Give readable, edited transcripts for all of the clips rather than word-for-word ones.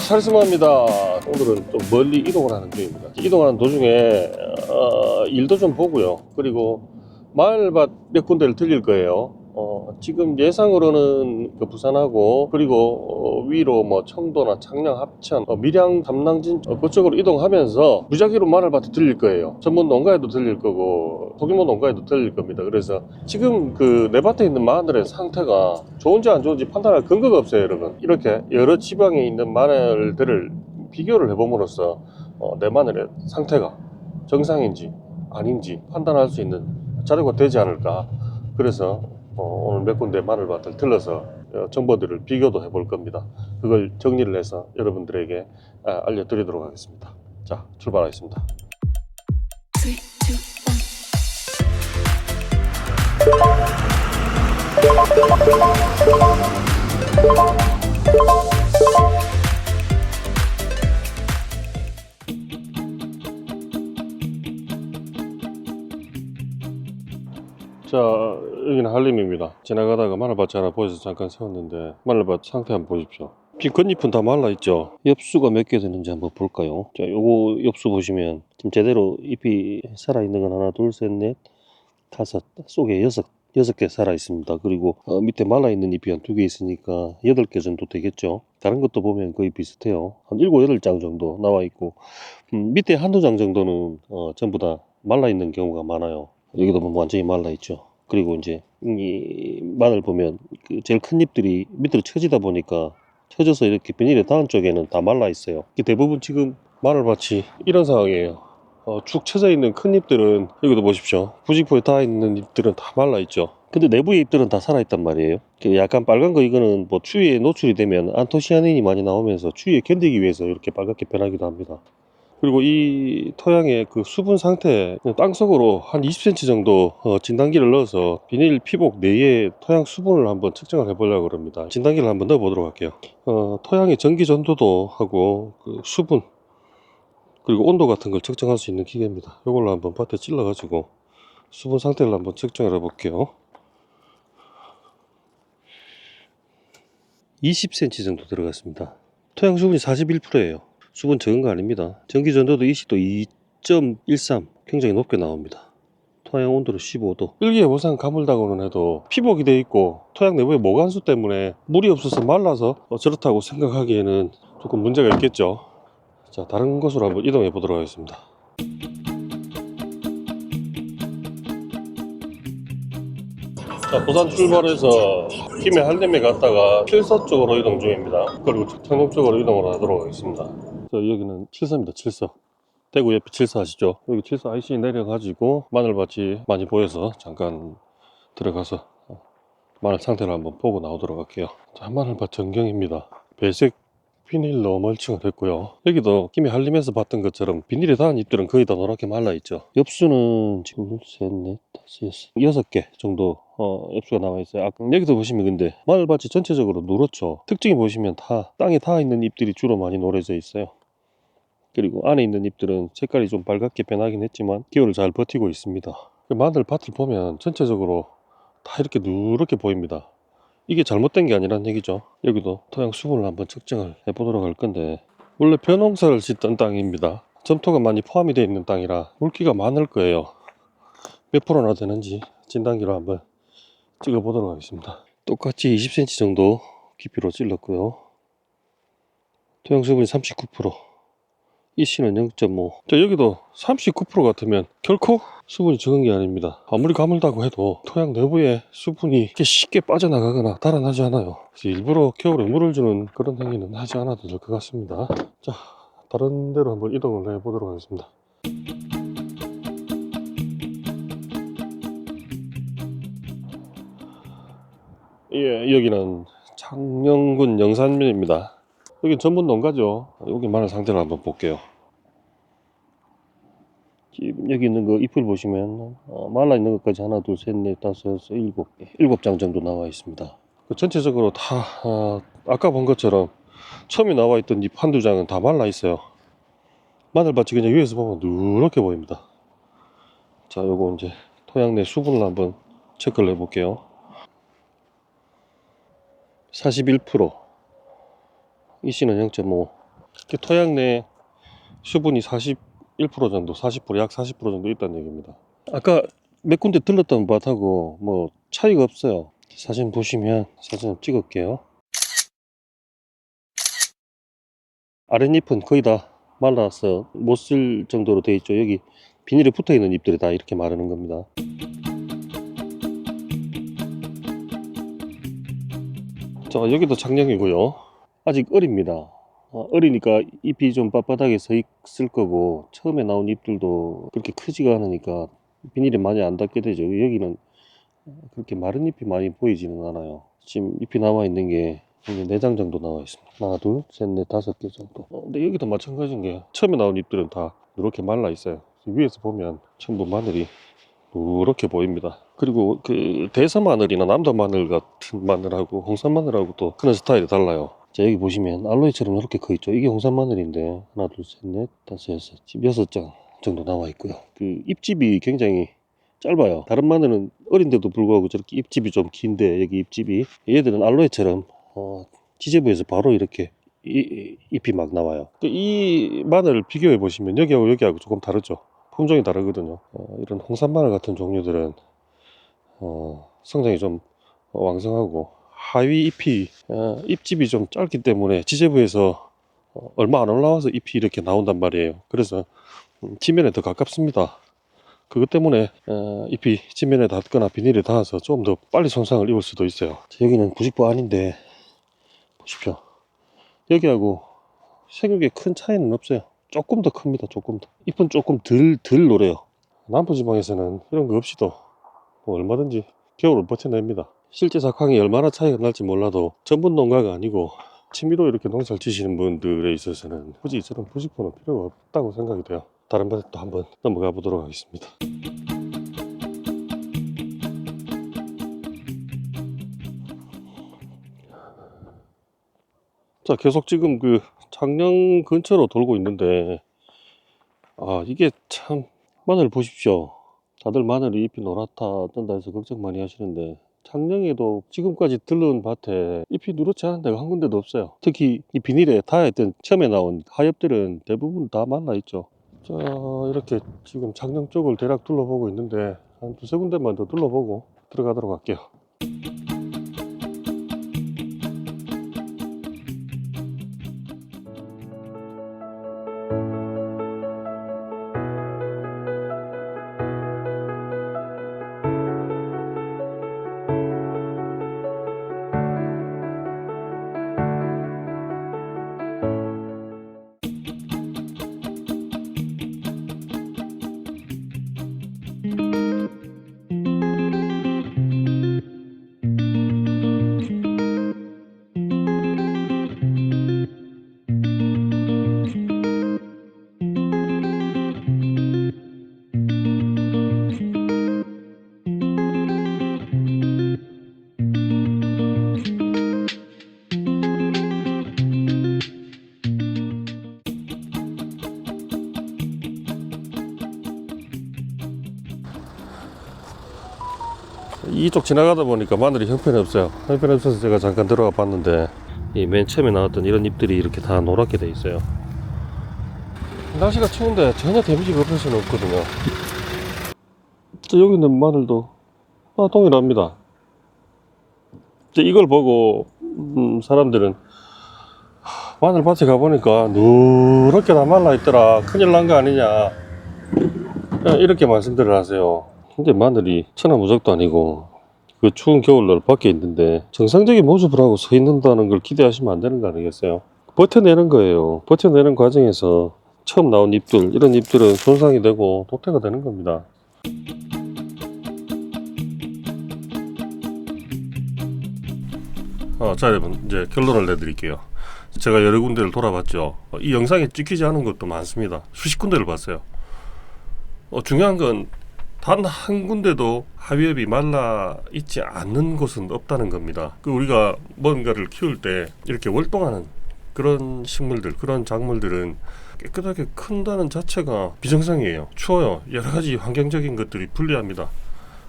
카리스마입니다. 오늘은 좀 멀리 이동을 하는 중입니다. 이동하는 도중에 일도 좀 보고요. 그리고 마을밭 몇 군데를 들릴 거예요. 지금 예상으로는 그 부산하고 그리고 위로 뭐 청도나 창녕, 합천, 밀양, 담낭진 그쪽으로 이동하면서 무작위로 마을밭에 들릴 거예요. 전문 농가에도 들릴 거고 소규모 농가에도 들릴 겁니다. 그래서 지금 그 내 밭에 있는 마늘의 상태가 좋은지 안 좋은지 판단할 근거가 없어요, 여러분. 이렇게 여러 지방에 있는 마늘들을 비교를 해봄으로써 내 마늘의 상태가 정상인지 아닌지 판단할 수 있는 자료가 되지 않을까. 그래서 오늘 몇 군데 마늘밭을 들러서 정보들을 비교도 해볼 겁니다. 그걸 정리를 해서 여러분들에게 알려드리도록 하겠습니다. 자, 출발하겠습니다. 자, 여기는 한림입니다. 지나가다가 마늘밭이 하나 보여서 잠깐 세웠는데 마늘밭 상태 한번 보십시오. 지금 겉잎은 다 말라있죠. 엽수가 몇 개 되는지 한번 볼까요? 자, 요거 엽수 보시면 지금 제대로 잎이 살아있는 건 하나, 둘, 셋, 넷, 다섯, 속에 여섯 개 살아있습니다. 그리고 밑에 말라있는 잎이 한 2개 있으니까 8개 정도 되겠죠. 다른 것도 보면 거의 비슷해요. 한 7, 8장 정도 나와있고 밑에 한두 장 정도는 전부 다 말라있는 경우가 많아요. 여기도 보면 완전히 말라있죠. 그리고 이제 이 마늘 보면 그 제일 큰 잎들이 밑으로 처지다 보니까 처져서 이렇게 비닐에 닿은 쪽에는 다 말라있어요. 대부분 지금 마늘밭이 이런 상황이에요. 축 처져 있는 큰 잎들은 여기도 보십시오. 부직포에 닿아 있는 잎들은 다 말라 있죠. 근데 내부의 잎들은 다 살아 있단 말이에요. 약간 빨간 거 이거는 뭐 추위에 노출이 되면 안토시아닌이 많이 나오면서 추위에 견디기 위해서 이렇게 빨갛게 변하기도 합니다. 그리고 이 토양의 그 수분 상태, 땅속으로 한 20cm 정도 진단기를 넣어서 비닐 피복 내에 토양 수분을 한번 측정을 해보려고 합니다. 진단기를 한번 넣어 보도록 할게요. 토양의 전기 전도도 하고 그 수분 그리고 온도 같은 걸 측정할 수 있는 기계입니다. 이걸로 한번 밭에 찔러 가지고 수분 상태를 한번 측정을 해 볼게요. 20cm 정도 들어갔습니다. 토양 수분이 41%예요 수분 적은 거 아닙니다. 전기 전도도 이시도 2.13 굉장히 높게 나옵니다. 토양 온도는 15도. 일기예보상 가물다고는 해도 피복이 돼 있고 토양 내부의 모간수 때문에 물이 없어서 말라서 저렇다고 생각하기에는 조금 문제가 있겠죠. 자, 다른 곳으로 한번 이동해 보도록 하겠습니다. 자, 부산 출발해서 김해 한림에 갔다가 칠서 쪽으로 이동 중입니다. 그리고 청룡 쪽으로 이동을 하도록 하겠습니다. 자, 여기는 칠서입니다. 칠서. 대구 옆에 칠서 아시죠? 여기 칠서 IC 내려가지고 마늘밭이 많이 보여서 잠깐 들어가서 마늘 상태를 한번 보고 나오도록 할게요. 자, 마늘밭 전경입니다. 배색 비닐로 멀칭을 했고요. 여기도 김해 한림에서 봤던 것처럼 비닐에 닿은 잎들은 거의 다 노랗게 말라있죠. 엽수는 지금 셋, 넷, 다섯, 6개 정도 엽수가 나와있어요. 여기도 보시면 근데 마늘밭이 전체적으로 누렇죠. 특징이 보시면 다 땅에 닿아있는 잎들이 주로 많이 노래져 있어요. 그리고 안에 있는 잎들은 색깔이 좀 빨갛게 변하긴 했지만 기후를 잘 버티고 있습니다. 마늘밭을 보면 전체적으로 다 이렇게 누렇게 보입니다. 이게 잘못된 게 아니란 얘기죠. 여기도 토양 수분을 한번 측정을 해보도록 할 건데, 원래 벼농사를 짓던 땅입니다. 점토가 많이 포함이 되어 있는 땅이라 물기가 많을 거예요. 몇 프로나 되는지 진단기로 한번 찍어 보도록 하겠습니다. 똑같이 20cm 정도 깊이로 찔렀고요. 토양 수분이 39%, 이씨는 0.5. 자, 여기도 39% 같으면 결코 수분이 적은 게 아닙니다. 아무리 가물다고 해도 토양 내부에 수분이 이렇게 쉽게 빠져나가거나 달아나지 않아요. 그래서 일부러 겨울에 물을 주는 그런 행위는 하지 않아도 될 것 같습니다. 자, 다른 데로 한번 이동을 해 보도록 하겠습니다. 예, 여기는 창녕군 영산면입니다. 여기 전문 농가죠. 여기 마늘 상태를 한번 볼게요. 지금 여기 있는 거 잎을 보시면 말라 있는 것까지 하나, 둘, 셋, 넷, 다섯, 여섯, 일곱 장 정도 나와 있습니다. 전체적으로 다 아까 본 것처럼 처음에 나와 있던 잎 한두 장은 다 말라 있어요. 마늘밭이 그냥 위에서 보면 누렇게 보입니다. 자, 요거 이제 토양 내 수분을 한번 체크를 해 볼게요. 41%, 이씨는 0.5, 이렇게 토양 내 수분이 41% 정도, 40%, 약 40% 정도 있다는 얘기입니다. 아까 몇 군데 들렀던 밭하고 뭐 차이가 없어요. 사진 보시면 사진 찍을게요. 아랫잎은 거의 다 말라서 못 쓸 정도로 돼 있죠. 여기 비닐에 붙어 있는 잎들이 다 이렇게 마르는 겁니다. 자, 여기도 작년이고요. 아직 어립니다. 어리니까 잎이 좀 빳빳하게 서 있을 거고, 처음에 나온 잎들도 그렇게 크지가 않으니까 비닐에 많이 안 닿게 되죠. 여기는 그렇게 마른 잎이 많이 보이지는 않아요. 지금 잎이 남아 있는 게 4장 정도 나와 있습니다. 하나, 둘, 셋, 넷, 5개 정도. 근데 여기도 마찬가지인 게 처음에 나온 잎들은 다 이렇게 말라 있어요. 위에서 보면 전부 마늘이 이렇게 보입니다. 그리고 그 대서 마늘이나 남도 마늘 같은 마늘하고 홍산 마늘하고 또 크는 스타일이 달라요. 자, 여기 보시면 알로에처럼 이렇게 커 있죠. 이게 홍산 마늘인데 하나, 둘, 셋, 넷, 다섯, 여섯, 지금 6장 정도 나와 있고요. 그 잎집이 굉장히 짧아요. 다른 마늘은 어린데도 불구하고 저렇게 잎집이 좀 긴데, 여기 잎집이 얘들은 알로에처럼 지제부에서 바로 이렇게 잎이 막 나와요. 이 마늘을 비교해 보시면 여기하고 여기하고 조금 다르죠. 품종이 다르거든요. 이런 홍산 마늘 같은 종류들은 성장이 좀 왕성하고 하위 잎이 잎집이 좀 짧기 때문에 지제부에서 얼마 안 올라와서 잎이 이렇게 나온단 말이에요. 그래서 지면에 더 가깝습니다. 그것 때문에 잎이 지면에 닿거나 비닐에 닿아서 좀 더 빨리 손상을 입을 수도 있어요. 여기는 90보 아닌데 보십시오. 여기하고 생육에 큰 차이는 없어요. 조금 더 큽니다. 조금 더. 잎은 조금 덜 노래요. 남부지방에서는 이런 거 없이도 뭐 얼마든지 겨울을 버텨냅니다. 실제 작황이 얼마나 차이가 날지 몰라도 전문 농가가 아니고 취미로 이렇게 농사를 지시는 분들에 있어서는 굳이 저런 부직포는 필요가 없다고 생각이 돼요. 다른 밭에 또 한번 넘어가 보도록 하겠습니다. 자, 계속 지금 그 창녕 근처로 돌고 있는데, 이게 참, 마늘 보십시오. 다들 마늘이 잎이 노랗다 뜬다 해서 걱정 많이 하시는데, 창녕에도 지금까지 들러온 밭에 잎이 누렇지 않은 데가 한 군데도 없어요. 특히 이 비닐에 닿아있던 처음에 나온 하엽들은 대부분 다 말라있죠. 자, 이렇게 지금 창녕 쪽을 대략 둘러보고 있는데, 한 두세 군데만 더 둘러보고 들어가도록 할게요. 이쪽 지나가다 보니까 마늘이 형편없어요. 형편없어서 제가 잠깐 들어가 봤는데, 이 맨 처음에 나왔던 이런 잎들이 이렇게 다 노랗게 돼 있어요. 날씨가 추운데 전혀 데미지가 없을 수는 없거든요. 여기 있는 마늘도 동일합니다. 이걸 보고 사람들은 마늘 밭에 가보니까 누렇게 다 말라있더라, 큰일 난 거 아니냐, 이렇게 말씀들을 하세요. 근데 마늘이 천하무적도 아니고 그 추운 겨울날 밖에 있는데 정상적인 모습을 하고 서 있는다는 걸 기대하시면 안 되는 거 아니겠어요? 버텨내는 거예요. 버텨내는 과정에서 처음 나온 잎들, 이런 잎들은 손상이 되고 도태가 되는 겁니다. 자, 여러분, 이제 결론을 내드릴게요. 제가 여러 군데를 돌아봤죠. 이 영상에 찍히지 않은 것도 많습니다. 수십 군데를 봤어요. 중요한 건 단 한 군데도 하위엽이 말라 있지 않는 곳은 없다는 겁니다. 우리가 뭔가를 키울 때 이렇게 월동하는 그런 식물들, 그런 작물들은 깨끗하게 큰다는 자체가 비정상이에요. 추워요. 여러 가지 환경적인 것들이 불리합니다.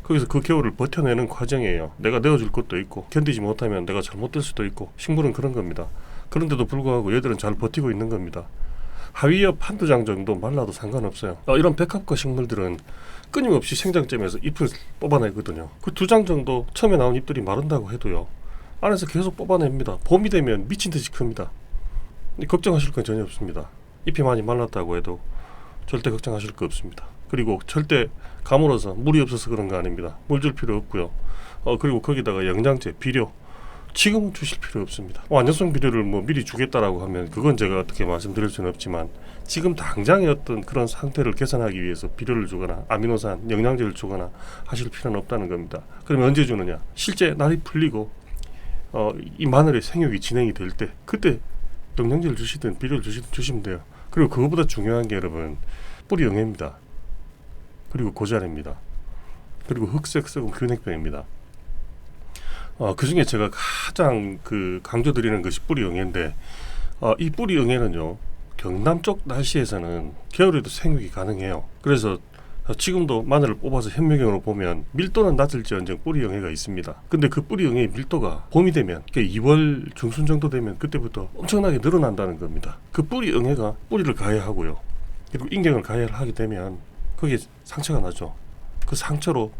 거기서 그 겨울을 버텨내는 과정이에요. 내가 내어줄 것도 있고, 견디지 못하면 내가 잘못될 수도 있고, 식물은 그런 겁니다. 그런데도 불구하고 얘들은 잘 버티고 있는 겁니다. 하위엽 한두 장 정도 말라도 상관없어요. 이런 백합과 식물들은 끊임없이 생장점에서 잎을 뽑아내거든요. 그 두 장 정도 처음에 나온 잎들이 마른다고 해도요, 안에서 계속 뽑아냅니다. 봄이 되면 미친듯이 큽니다. 걱정하실 건 전혀 없습니다. 잎이 많이 말랐다고 해도 절대 걱정하실 거 없습니다. 그리고 절대 가물어서 물이 없어서 그런 거 아닙니다. 물 줄 필요 없고요. 그리고 거기다가 영양제, 비료 지금은 주실 필요 없습니다. 완전성 비료를 뭐 미리 주겠다라고 하면 그건 제가 어떻게 말씀드릴 수는 없지만, 지금 당장의 어떤 그런 상태를 개선하기 위해서 비료를 주거나 아미노산, 영양제를 주거나 하실 필요는 없다는 겁니다. 그러면 언제 주느냐? 실제 날이 풀리고 이 마늘의 생육이 진행이 될 때, 그때 영양제를 주시든 비료를 주시든 주시면 돼요. 그리고 그거보다 중요한 게 여러분, 뿌리 영해입니다. 그리고 고자래입니다. 그리고 흑색 썩은 균핵병입니다. 그 중에 제가 가장 강조드리는 것이 뿌리 영해인데, 이 뿌리 영해는요, 경남 쪽 날씨에서는 겨울에도 생육이 가능해요. 그래서 지금도 마늘을 뽑아서 현미경으로 보면 밀도는 낮을지언정 뿌리 영해가 있습니다. 근데 그 뿌리 영해의 밀도가 봄이 되면, 2월 중순 정도 되면 그때부터 엄청나게 늘어난다는 겁니다. 그 뿌리 영해가 뿌리를 가해하고요, 그리고 인경을 가해를 하게 되면 거기에 상처가 나죠. 그 상처로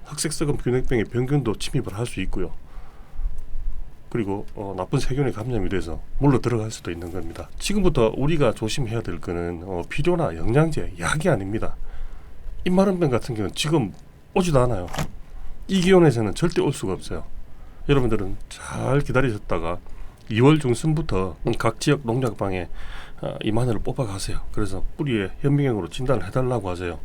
흑색 썩은 균핵병의 병균도 침입을 할 수 있고요. 그리고 나쁜 세균에 감염이 돼서 물로 들어갈 수도 있는 겁니다. 지금부터 우리가 조심해야 될 거는 비료나 영양제, 약이 아닙니다. 잎마른병 같은 경우는 지금 오지도 않아요. 이 기온에서는 절대 올 수가 없어요. 여러분들은 잘 기다리셨다가 2월 중순부터 각 지역 농약방에 이 마늘을 뽑아가세요. 그래서 뿌리에 현미경으로 진단을 해달라고 하세요.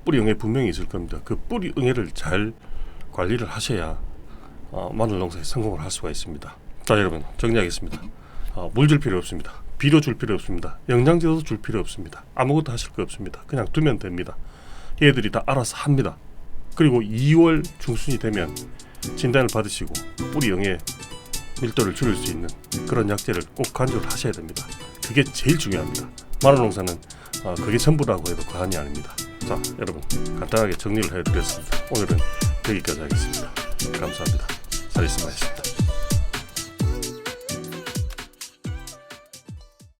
뿌리 응애 분명히 있을 겁니다. 그 뿌리 응애를 잘 관리를 하셔야 마늘 농사에 성공을 할 수가 있습니다. 자, 여러분 정리하겠습니다. 물 줄 필요 없습니다. 비료 줄 필요 없습니다. 영양제도 줄 필요 없습니다. 아무것도 하실 거 없습니다. 그냥 두면 됩니다. 얘들이 다 알아서 합니다. 그리고 2월 중순이 되면 진단을 받으시고 뿌리 영애 밀도를 줄일 수 있는 그런 약제를 꼭 간주를 하셔야 됩니다. 그게 제일 중요합니다. 마늘 농사는 그게 전부라고 해도 과언이 아닙니다. 자, 여러분 간단하게 정리를 해드렸습니다. 오늘은 여기까지 하겠습니다. 감사합니다. 살리스마였습니다.